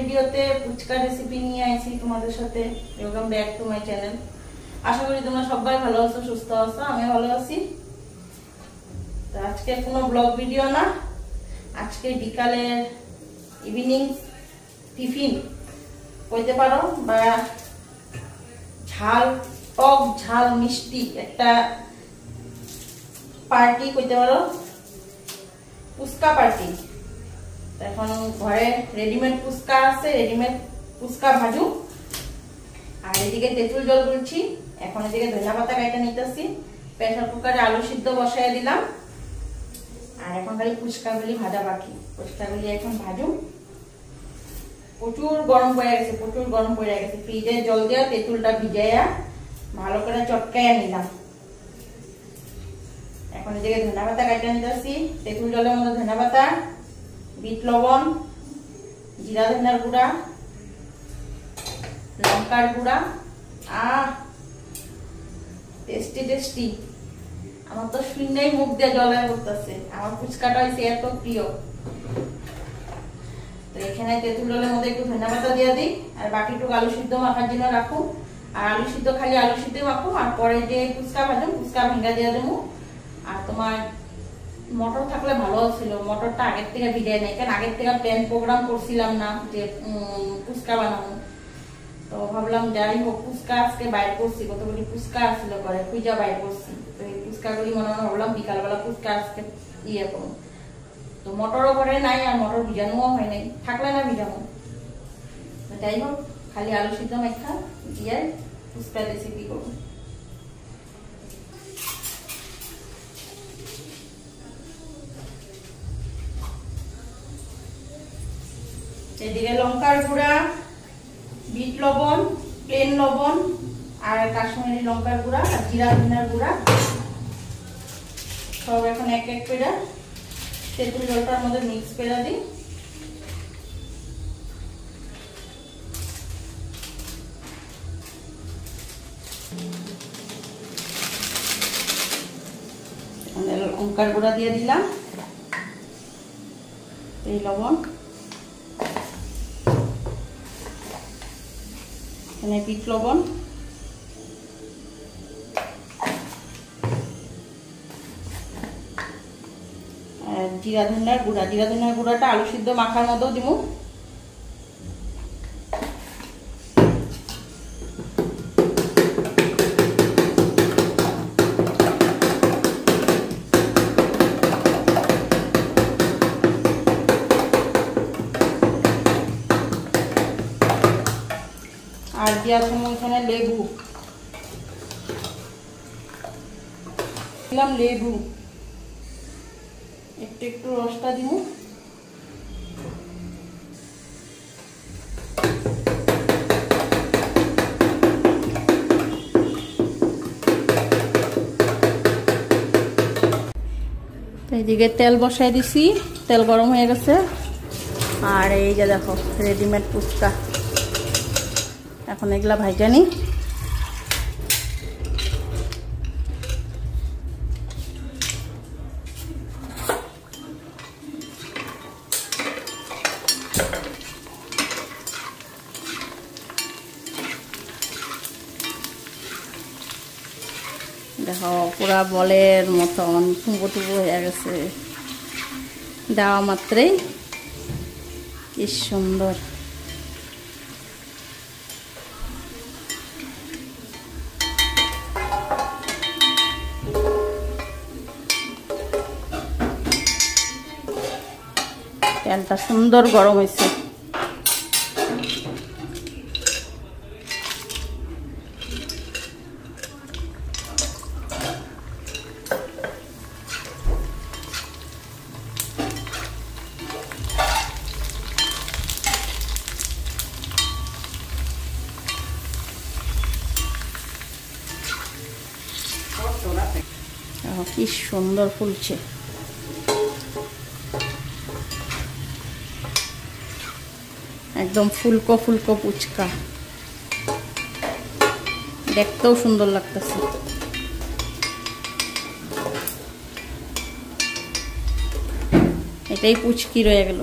ভিডিওতে ফুচকা রেসিপি নিয়ে আইছি তোমাদের সাথে। Welcome back to my channel. আশা করি তোমরা সবাই ভালো আছো, সুস্থ আছো, আমি ভালো আছি। তো আজকে কোনো ব্লগ ভিডিও না, আজকে বিকালের ইভিনিং টিফিন কইতে পারো, বা ঝাল টক ঝাল মিষ্টি একটা পার্টি কইতে পারো, ফুচকা পার্টি। এখন ঘরে রেডিমেড ফুচকা আছে, রেডিমেড ফুচকা ভাজু। আর এদিকে তেঁতুল জল বলছি, এখন এদিকে ধনিয়া পাতা কাটা নিতেছি। প্রেসার কুকারে আলু সিদ্ধ বসাই দিলাম, আর এখন খালি ফুচকাগুলি ভাজা বাকি। ফুচকাগুলি এখন ভাজু। প্রচুর গরম পড়ে গেছে, প্রচুর গরম পড়ে গেছে। ফ্রিজে জল দিয়ে তেঁতুলটা ভিজাইয়া ভালো করে চটকাইয়া নিলাম। এখন এদিকে ধনিয়া পাতা কাটা নিতেছি। তেঁতুল জলের মধ্যে ধনিয়া পাতা, বিট লবণ, জিরা ধনিয়ার গুঁড়া, লঙ্কার গুঁড়া। Tasty tasty. আমার তো শুনেই মুখ দিয়ে জলায় পড়তেছে। আমার ফুচকাটা হয়েছে এত প্রিয়। তো এখানে তেঁতুল জলের মধ্যে একটু ধনিয়া পাতা দিয়ে দিই, আর বাকিটুকু আলু সিদ্ধ মাখার জন্য রাখো। আর আলু সিদ্ধ খালি আলু সিদ্ধ মাখো, আর পরে যে ফুচকা ভাজো ফুচকা ভেঙে দিয়ে দেবো। আর তোমার মটর থাকলে ভালো ছিল, মটরটা আগের থেকে ভিজাই নাই, কারণ আগের থেকে প্ল্যান প্রোগ্রাম করছিলাম না যে ফুচকা বানাবো। তো ভাবলাম যাই হোক, ফুচকা আজকে বাইর করছি, কতগুলি ফুচকা আসছিল করে খুঁজা বাইর করছি। তো এই ফুচকাগুলি মনে হয় ভাবলাম বিকালবেলা ফুচকা আজকে ইয়ে করো। তো মটরও ঘরে নাই, আর মটর ভিজানোও হয় নাই, থাকলে না ভিজানো। তো যাই হোক, খালি আলু সিদ্ধ মেখা দিয়ে ফুচকা রেসিপি করবো। এদিকে লঙ্কার গুঁড়া, বিট লবণ, প্লেন লবণ, আর কাশ্মীরি লঙ্কার গুঁড়া, আর জিরা ধনিয়ার গুঁড়া সব এখন এক এক করে তেঁতুল জলটার মধ্যে মিক্স করে দিই। লঙ্কার গুঁড়া দিয়ে দিলাম, এই লবণ, এখানে বিট লবণ, আর জিরা ধনিয়ার গুঁড়া। জিরা ধনিয়ার গুঁড়াটা আলু সিদ্ধ মাখার মতো দিব। আর দিয়া তুমি এখানে লেবু দিলাম, লেবু একটু একটু রসটা দিব। এইদিকে তেল বসাই দিছি, তেল গরম হয়ে গেছে। আর এই যে দেখো রেডিমেড ফুচকা, এখন এগুলা ভাজা নি। দেখো পুরা বলের মতন টুম্বো টুম্বো হয়ে গেছে, দেওয়া মাত্রই কি সুন্দর। তেলটা সুন্দর গরম হয়েছে। কি সুন্দর ফুলছে। একদম ফুলকো ফুলকো ফুচকা, দেখতেও সুন্দর লাগতেছে। এটাই পুচকি রয়ে গেল।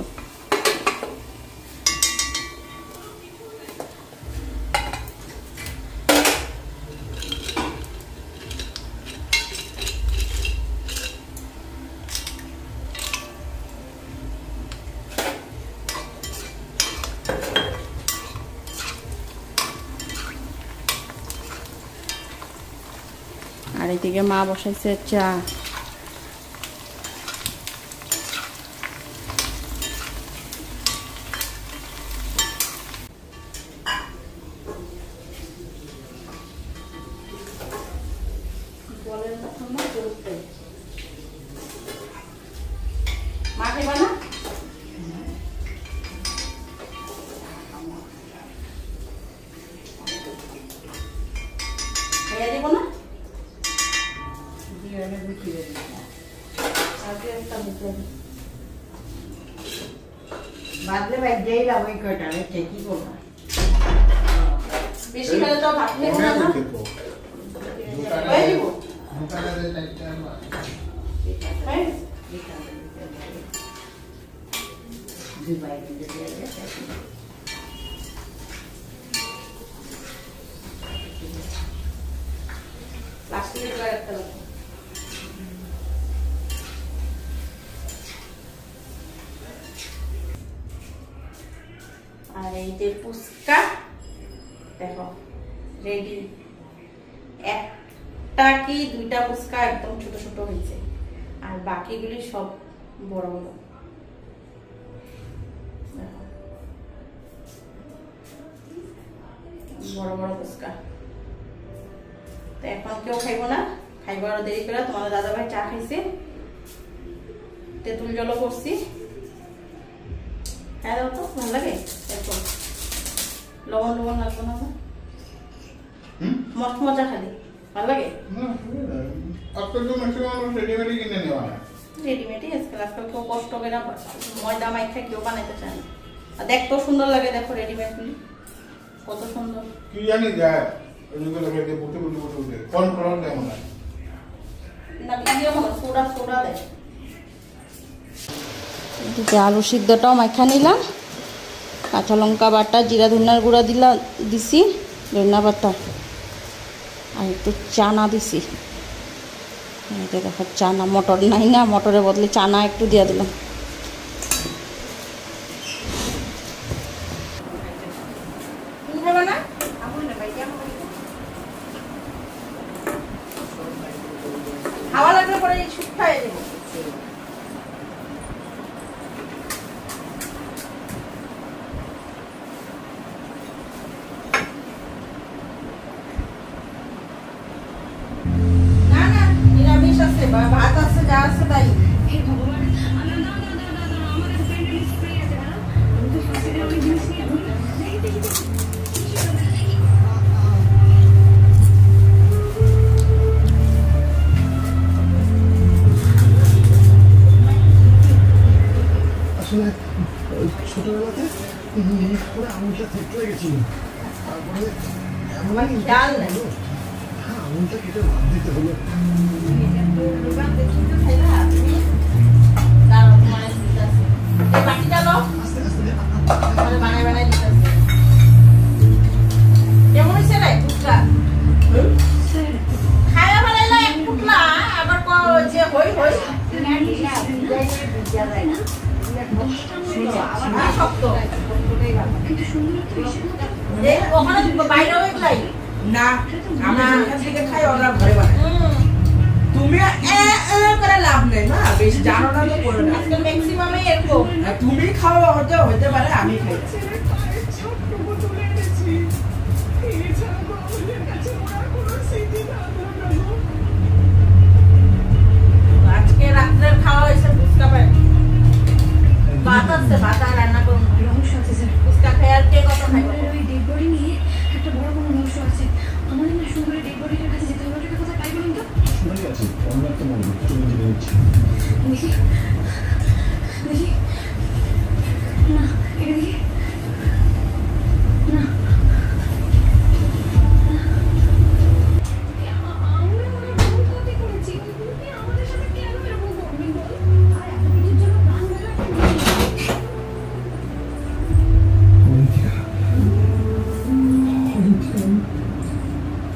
এদিকে মা বসাইছে চা। মা খাইবা না? খাইয়া দিব না? বাদলে ভাই যেই লাভ ওই কয়টা কি করবো বেশি খেলে তো ভাত খেয়ে না না হয়ে দিব প্লাস্টিকের ব্যাগ একটা রাখো। আর এই যে ফুচকা দেখো রেডি, একটা কি দুইটা ফুচকা একদম ছোট ছোট হয়েছে আর বাকিগুলি সব বড় বড়। বড় বড় ফুচকা। তো এখন কেউ খাইবো না, খাইবো আরো দেরি করে। তোমাদের দাদা ভাই চা খাইছে, তেঁতুল জলও করছি। হ্যাঁ দাও তো, ভালো লাগে। দেখো লবণ লবণ লাগবে না, মস্ত মজা খালি ভালো লাগে। রেডিমেডই আজকাল কেউ কষ্ট করে না, ময়দা মাইখা কেউ বানাইতে চায় না। আর দেখতেও সুন্দর লাগে, দেখো রেডিমেড গুলি কত সুন্দর। কি জানি যায় আলু সিদ্ধটাও মাখা নিলাম, কাঁচা লঙ্কা বাটা, জিরা ধনিয়ার গুঁড়া দিছি, ধনিয়া পাতা, আর একটু চানা দিছি। এটা দেখো চানা, মটর নাই না, মটরের বদলে চানা একটু দিয়ে দিলাম। হাওয়া লাগলে পরে শুকনো হয়ে যাবে। না না নিরামিষ আছে, ভাত আছে, যা আছে তাই। ছোটবেলাতে আঙুলটা থেকতে গেছিল, তারপরে খেয়াল নেই, আঙুলটা কেটে বাদ দিতে হলো। বানাই বানাই দিতে কেমন হয়েছে রে টুকরা? খায়া বানাইলো এক টুকরা, আবার যে হই হই শক্ত ওখানে বাইরে গেলাই না, আমরা এখান থেকে খাই, ওরা ঘরে বানায়। তুমি করে লাভ নেই না, বেশ জানো না তো করে না। আজকাল ম্যাক্সিমামই এরকম। তুমি খাও, হতে পারে আমি খাই। আজকে রাত্রের খাওয়া হয়েছে ফুচকা পাই, ভাত আছে, ভাত আর রান্না করুন। ফুচকা খাই আর কে কত খাইব? একটা বড় কোনো রহস্য আছে। আমার না সুন্দরী ডেড বডিটার কাছে যেতে হবে, ওটাকে কোথায় পাই বলুন তো? শুনে গেছি অন্য একটা মনে তুমি জেনে নিচ্ছি। দেখি দেখি, না এটা দেখি, না আমরা মনে ভুল ক্ষতি করেছি, তুমি আমাদের সাথে কেন এরকম করবি বল? আর এত কিছুর জন্য প্রাণ গেল।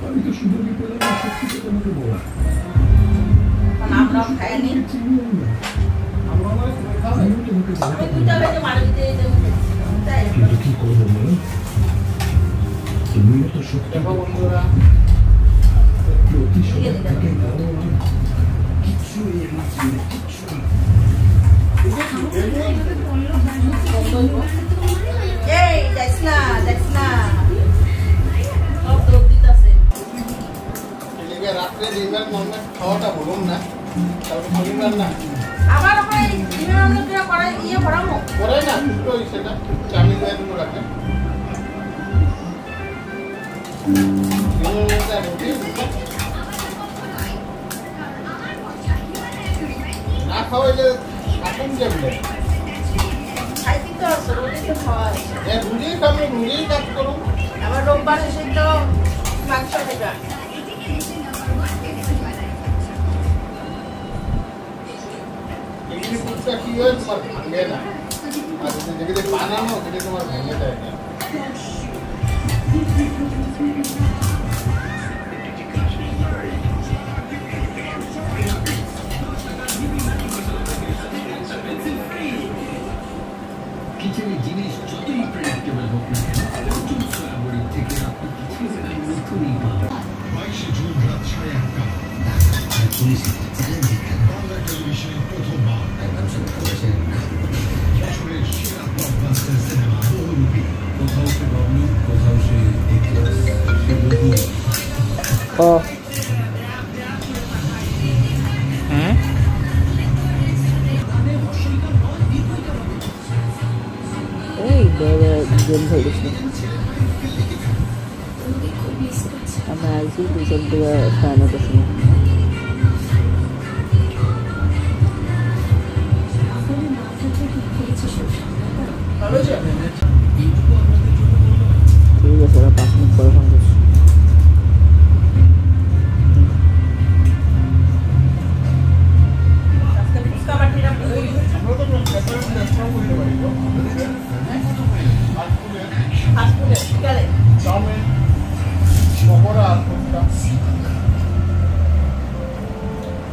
আমি তো শুধু পেলাম সত্যি তোমাকে বলা। আমরাও খাইনি, আমি তোমাকে আমি দুইটা বেজে মারা দিতে তাই কিন্তু কি করবো বলো, তুমি তো সত্যি বন্ধুরা প্রতিশোধের থেকে বড় আর কিছুই আমার জীবনে কিচ্ছু না। এই যাইস না সব দৌড় দিতেছে। এদিকে রাত্রে ডিমের নর্মাল খাওয়াটা বলুন না, তারপর শনিবার না আবার ওখানে ডিমের অমলেট করে ইয়ে ভরামো করে না দুটো সেটা চাউমিন দিয়ে দুটো রাখে না খাওয়াইলে থাকুন কেমনে? খাইতে তো আছে রোজই তো খাওয়া আছে রুজি খাবে রুজি কাজ করুন। আবার রোববার এসে তো মাংস খাইবা এগুলি ফুচকা কি হয় তোমার ভাঙে না, আর যেগুলি বানানো সেটা তোমার ভেঙে দেয় না। কিচেনের জিনিস যতই প্রেডিক্টেবল হোক না কেন, অর্জুন সয়া বড়ি থেকে আপনি কিছুই নতুনই পাবেন। 22 জুন রাত 1:30টা আর পুলিশের চ্যালেঞ্জিং বাংলা টেলিভিশনে প্রথমবার বছরের সেরা ব্লকবাস্টার সিনেমা বহুরূপী। কোথাও সে বাবলু, কোথাও সে ইতিহাস, সে বহু। এই গেম খেলিস না আমরা আইসি দুজন থেকে 9:30টার সময়